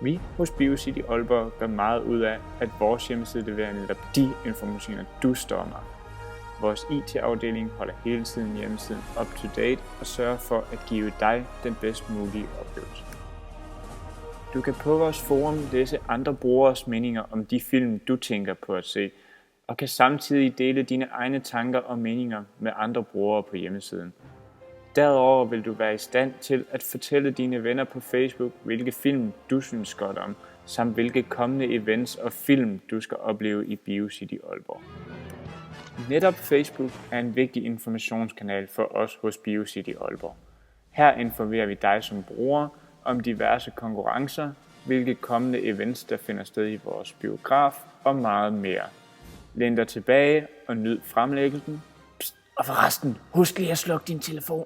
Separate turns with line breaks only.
Vi hos BioCity Aalborg gør meget ud af, at vores hjemmeside leverer netop de informationer, du står med. Vores IT-afdeling holder hele tiden hjemmesiden up to date og sørger for at give dig den bedst mulige oplevelse. Du kan på vores forum læse andre brugeres meninger om de film, du tænker på at se, og kan samtidig dele dine egne tanker og meninger med andre brugere på hjemmesiden. Derudover vil du være i stand til at fortælle dine venner på Facebook, hvilke film du synes godt om, samt hvilke kommende events og film du skal opleve i BioCity Aalborg. Netop Facebook er en vigtig informationskanal for os hos BioCity Aalborg. Her informerer vi dig som bruger om diverse konkurrencer, hvilke kommende events der finder sted i vores biograf og meget mere. Læn dig tilbage og nyd fremlæggelsen. Psst, og forresten, husk lige at slukke din telefon.